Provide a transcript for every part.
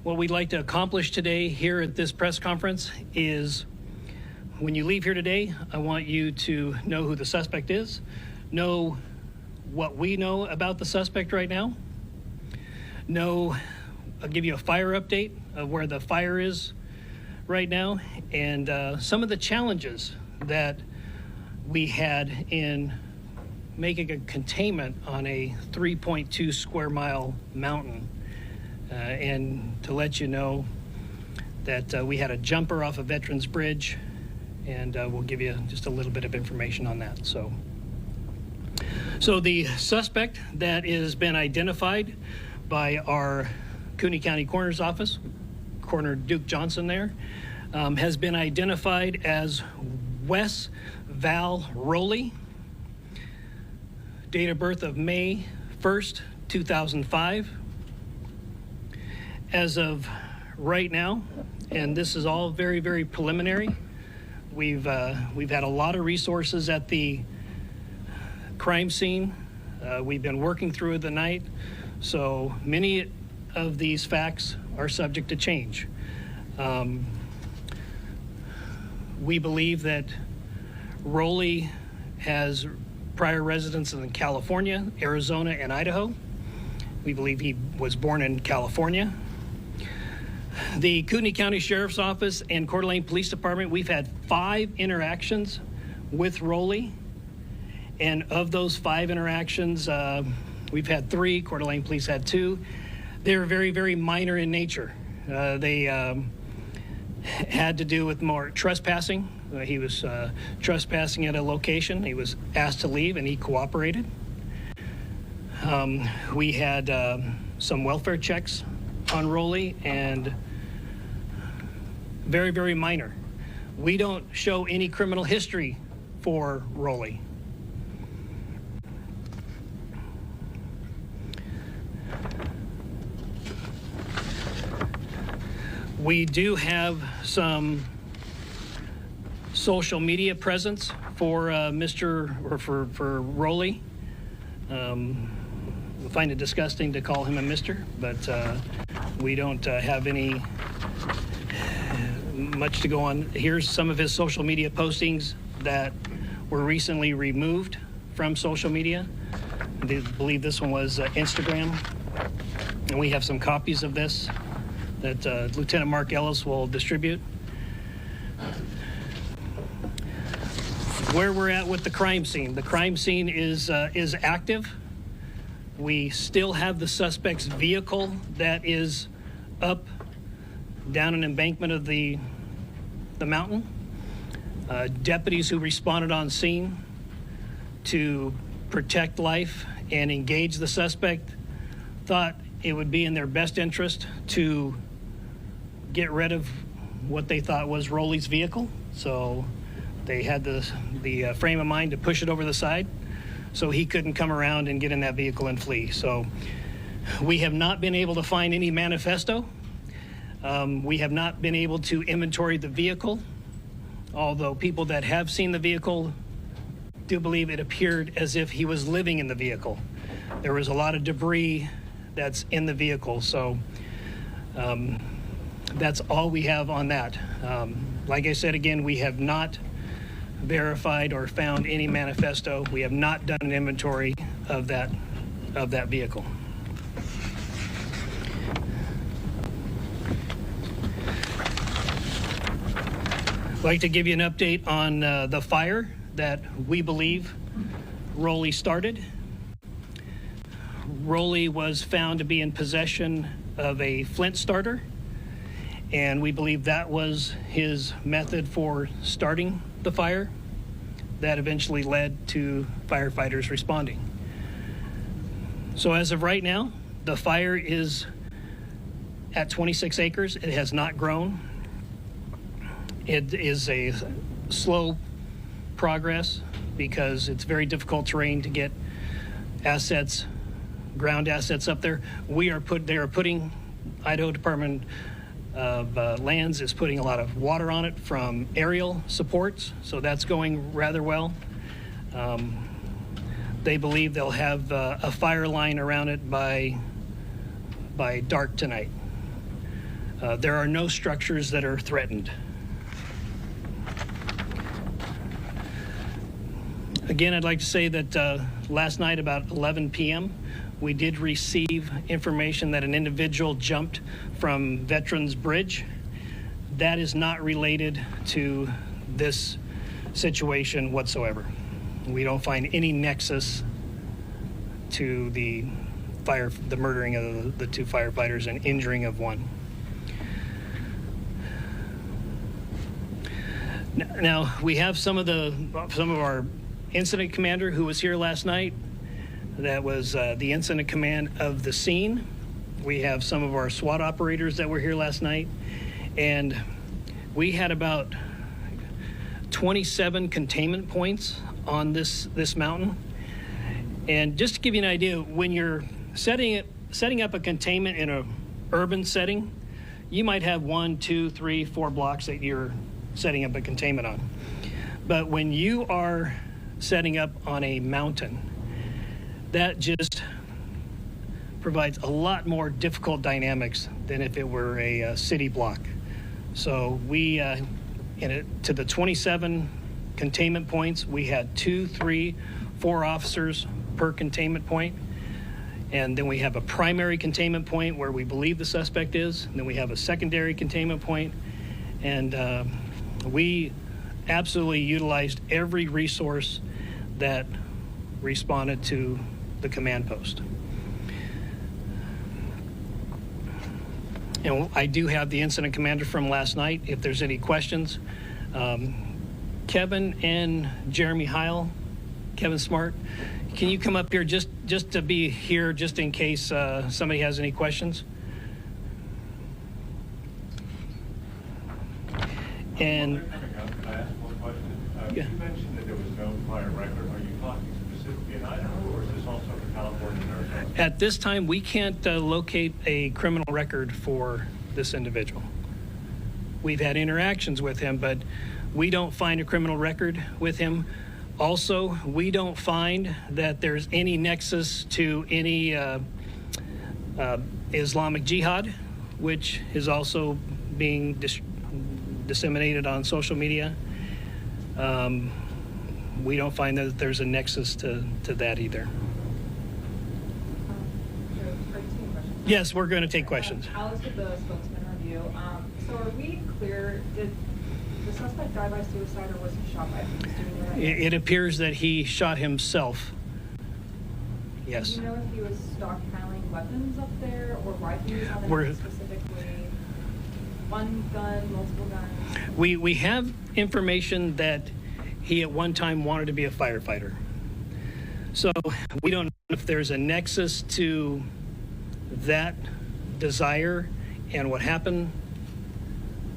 What we'd like to accomplish today here at this press conference is, when you leave here today, I want you to know who the suspect is, know what we know about the suspect right now, I'll give you a fire update of where the fire is right now, and some of the challenges that we had in making a containment on a 3.2 square mile mountain. And to let you know that we had a jumper off of Veterans Bridge, and we'll give you just a little bit of information on that. So the suspect that has been identified by our Cooney County Coroner's Office, Coroner Duke Johnson there, has been identified as Wes Val Rowley, date of birth of May 1st, 2005. As of right now, and this is all very, very preliminary, we've had a lot of resources at the crime scene. We've been working through the night, so many of these facts are subject to change. We believe that Rowley has prior residence in California, Arizona, and Idaho. We believe he was born in California. The Cooney County Sheriff's Office and Coeur d'Alene Police Department, we've had 5 interactions with Rowley. And of those 5 interactions, we've had 3, Coeur d'Alene Police had 2. They're very, very minor in nature. They had to do with more trespassing. He was trespassing at a location. He was asked to leave and he cooperated. We had some welfare checks on Rowley, and very, very minor. We don't show any criminal history for Rowley. We do have some social media presence for for Rowley. We find it disgusting to call him a Mr., but we don't have any much to go on. Here's some of his social media postings that were recently removed from social media. I believe this one was Instagram, and we have some copies of this that Lieutenant Mark Ellis will distribute. Where we're at with the crime scene. The crime scene is active. We still have the suspect's vehicle that is up down an embankment of the mountain. Deputies who responded on scene to protect life and engage the suspect thought it would be in their best interest to get rid of what they thought was Rowley's vehicle. So they had the frame of mind to push it over the side so he couldn't come around and get in that vehicle and flee. So we have not been able to find any manifesto. We have not been able to inventory the vehicle, although people that have seen the vehicle do believe it appeared as if he was living in the vehicle. There was a lot of debris that's in the vehicle, so that's all we have on that. Like I said again, we have not verified or found any manifesto. We have not done an inventory of that vehicle. I'd like to give you an update on the fire that we believe Rowley started. Rowley was found to be in possession of a flint starter, and we believe that was his method for starting the fire. That eventually led to firefighters responding. So as of right now, the fire is at 26 acres. It has not grown. It is a slow progress because it's very difficult terrain to get assets, ground assets up there. They are putting, Idaho Department of Lands is putting a lot of water on it from aerial supports, so that's going rather well. They believe they'll have a fire line around it by dark tonight. There are no structures that are threatened. Again, I'd like to say that last night about 11 p.m., we did receive information that an individual jumped from Veterans Bridge. That is not related to this situation whatsoever. We don't find any nexus to the murdering of the two firefighters and injuring of one. Now, we have some of our incident commander who was here last night. That was the incident command of the scene. We have some of our SWAT operators that were here last night, and we had about 27 containment points on this mountain. And just to give you an idea, when you're setting up a containment in an urban setting, you might have 1, 2, 3, 4 blocks that you're setting up a containment on. But when you are setting up on a mountain, that just provides a lot more difficult dynamics than if it were a city block. So we, to the 27 containment points, we had 2, 3, 4 officers per containment point. And then we have a primary containment point where we believe the suspect is. And then we have a secondary containment point. And we absolutely utilized every resource that responded to the command post. And I do have the incident commander from last night if there's any questions. Kevin and Jeremy Heil, Kevin Smart, can you come up here just to be here just in case somebody has any questions? And Can I ask one question? Yeah. You mentioned that there was no prior record. Are you talking specifically in Idaho, or is this also for California and Arizona? at this time, we can't locate a criminal record for this individual. We've had interactions with him, but we don't find a criminal record with him. Also, we don't find that there's any nexus to any Islamic Jihad, which is also being disseminated on social media. We don't find that there's a nexus to that either. Yes, we're going to take questions. Alex with the spokesman review. So are we clear, did the suspect die by suicide or was he shot by a police doing It appears that he shot himself. Yes. Do you know if he was stockpiling weapons up there or why he was on We're- the specifically? One gun, multiple guns? We have information that he at one time wanted to be a firefighter. So we don't know if there's a nexus to that desire and what happened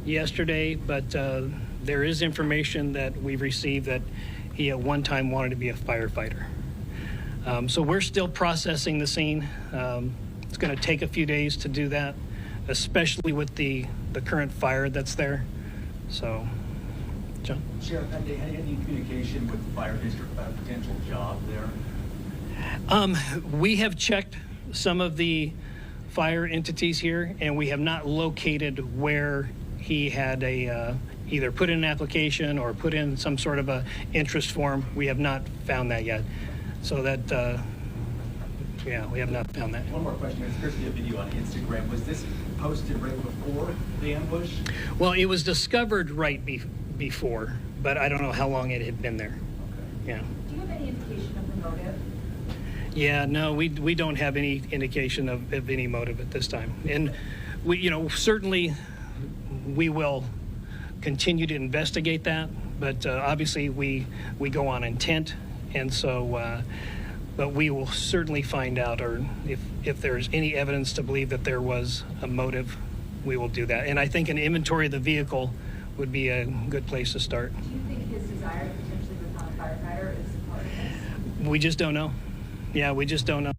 yesterday, but there is information that we've received that he at one time wanted to be a firefighter. So we're still processing the scene. It's going to take a few days to do that, especially with the current fire that's there. So, John? Sheriff, have they had any communication with the fire district about a potential job there? We have checked some of the fire entities here, and we have not located where he had either put in an application or put in some sort of a interest form. We have not found that yet. So that, we have not found that. One more question. There's supposed to be a video on Instagram. Was this posted right before the ambush? Well, it was discovered right before, but I don't know how long it had been there. Okay. Yeah. Do you have any indication of the motive? Yeah, no, we don't have any indication of any motive at this time. And we, certainly we will continue to investigate that, but obviously we go on intent, and so, but we will certainly find out, or if there's any evidence to believe that there was a motive, we will do that. And I think an inventory of the vehicle would be a good place to start. Do you think his desire to potentially become a firefighter is part of this? We just don't know. Yeah, we just don't know.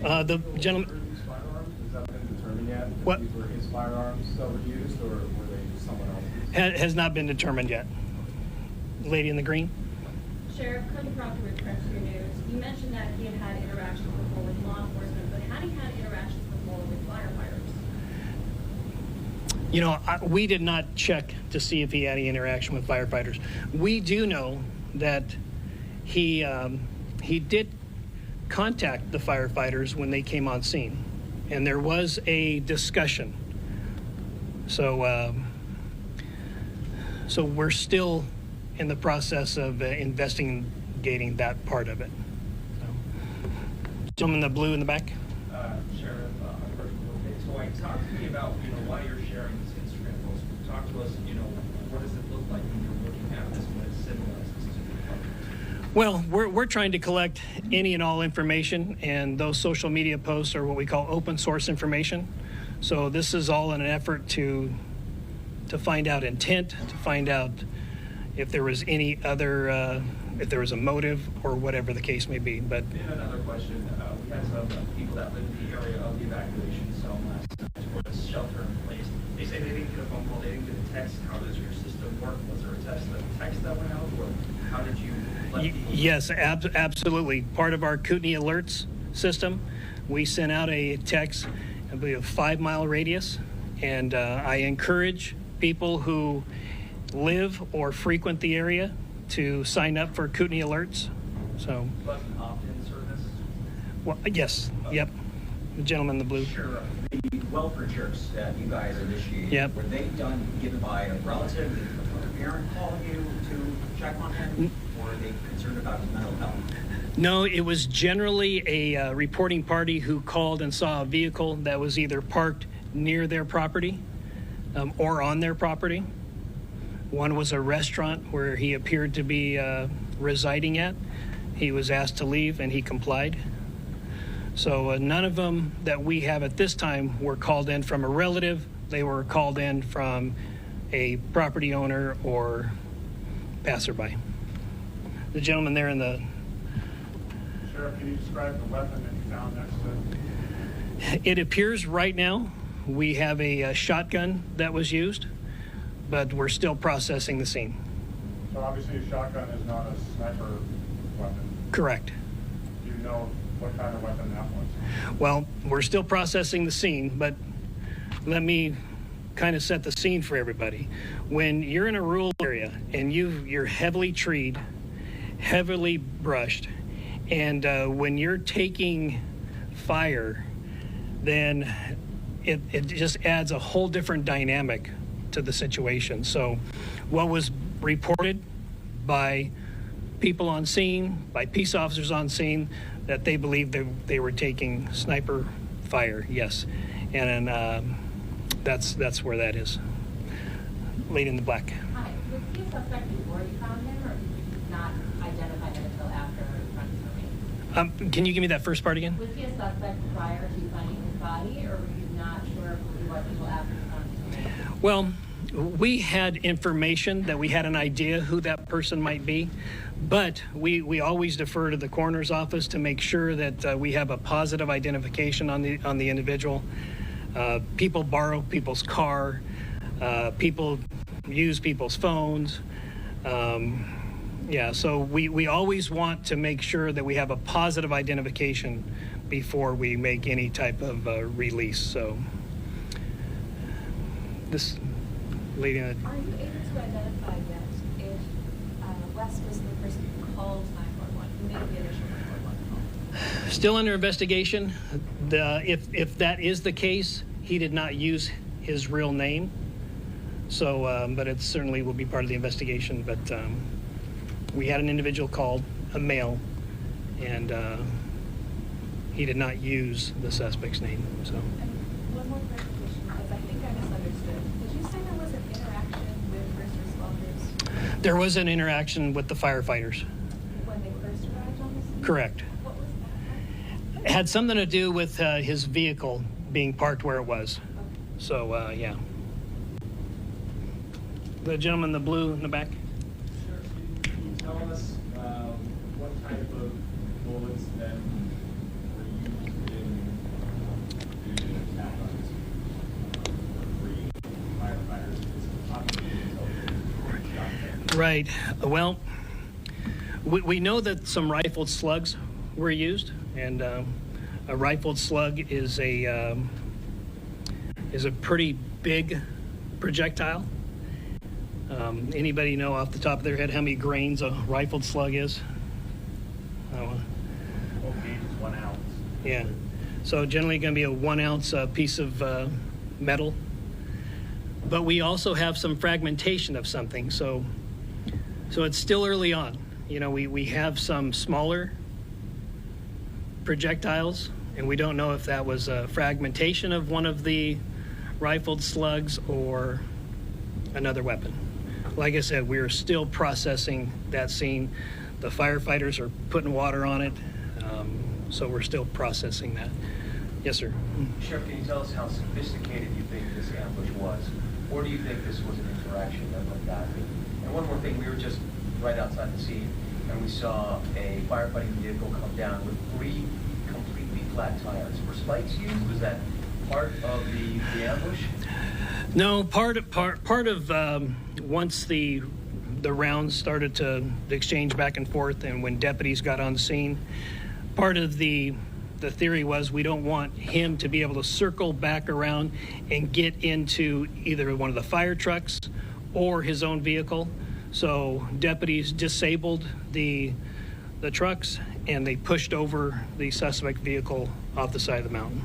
The gentleman. Were these firearms? Has that been determined yet? What? These were his firearms that were used, or were they someone else's? Has not been determined yet. Lady in the green? Sheriff Cody Proctor with Rescue News. You mentioned that he had had interactions before with law enforcement, but had he had interactions before with firefighters? You know, we did not check to see if he had any interaction with firefighters. We do know that he did contact the firefighters when they came on scene, and there was a discussion. So, so we're still in the process of investigating that part of it. So, gentleman in the blue in the back. Sheriff, so talk to me about, why you're sharing this Instagram post. Talk to us, what does it look like when you're looking at this, when it symbolizes to the public? Well, we're trying to collect any and all information, and those social media posts are what we call open source information. So this is all in an effort to find out intent, to find out if there was any other, if there was a motive or whatever the case may be. But Another question, we had some people that live in the area of the evacuation zone last night for the shelter in place. They say they didn't get a phone call, they didn't get a text. How does your system work? Was there a text that went out, or how did you let people? yes, absolutely. Part of our Kootenai alerts system, we sent out a text, I believe a 5-mile radius, and I encourage people who live or frequent the area to sign up for Kootenai alerts. So, But an opt-in service? well, yes, yep. The gentleman in the blue. Sure. The welfare checks that you guys initiated, Yep. were they given by a relative, a parent calling you to check on him, or are they concerned about his mental health? No, it was generally a reporting party who called and saw a vehicle that was either parked near their property or on their property. One was a restaurant where he appeared to be residing at. He was asked to leave and he complied. So none of them that we have at this time were called in from a relative. They were called in from a property owner or passerby. The gentleman there in the... Sheriff, can you describe the weapon that you found next to it? It appears right now we have a shotgun that was used, but we're still processing the scene. So obviously a shotgun is not a sniper weapon. Correct. Do you know what kind of weapon that was? Well, we're still processing the scene, but let me kind of set the scene for everybody. When you're in a rural area and you're heavily treed, heavily brushed, and when you're taking fire, then it just adds a whole different dynamic to the situation. So what was reported by people on scene, by peace officers on scene, that they believed they were taking sniper fire, yes. And that's where that is. Lady in the black. Hi, was he a suspect before you found him, or did you not identify him until after running? Can you give me that first part again? Was he a suspect prior to finding his body, or were you not sure who he was until after you found him? Well, we had information that we had an idea who that person might be, but we always defer to the coroner's office to make sure that we have a positive identification on the individual. People borrow people's car, people use people's phones. Yeah, so we always want to make sure that we have a positive identification before we make any type of release. So this lady in the... Are you able to identify yet if Wes was the person who called 911, who made the initial 911 call? Still under investigation. If that is the case, he did not use his real name. So, but it certainly will be part of the investigation. But we had an individual called, a male, and he did not use the suspect's name. So. And one more clarification, because I think I misunderstood. Did you say there was an interaction with first responders There was an interaction with the firefighters. when they first arrived on the scene? Correct. What was that? It had something to do with his vehicle being parked where it was. So, yeah. The gentleman in the blue in the back. Sure. Can you tell us what type of bullets then were used in the attack on this three firefighters? Right. Well, we know that some rifled slugs were used, and a rifled slug is a pretty big projectile. Anybody know off the top of their head how many grains a rifled slug is? Well, gauge is 1 ounce. Yeah. So generally going to be a 1 ounce piece of metal. But we also have some fragmentation of something. So it's still early on. You know, we have some smaller projectiles, and we don't know if that was a fragmentation of one of the rifled slugs or another weapon. Like I said, we're still processing that scene. The firefighters are putting water on it, so we're still processing that. Yes, sir. Sheriff, can you tell us how sophisticated you think this ambush was? Or do you think this was an interaction that went badly? And one more thing, we were just right outside the scene, and we saw a firefighting vehicle come down with 3 completely flat tires. Were spikes used? Was that part of the ambush? No, part of once the rounds started to exchange back and forth, and when deputies got on the scene, part of the theory was we don't want him to be able to circle back around and get into either one of the fire trucks or his own vehicle. So deputies disabled the trucks, and they pushed over the suspect vehicle off the side of the mountain.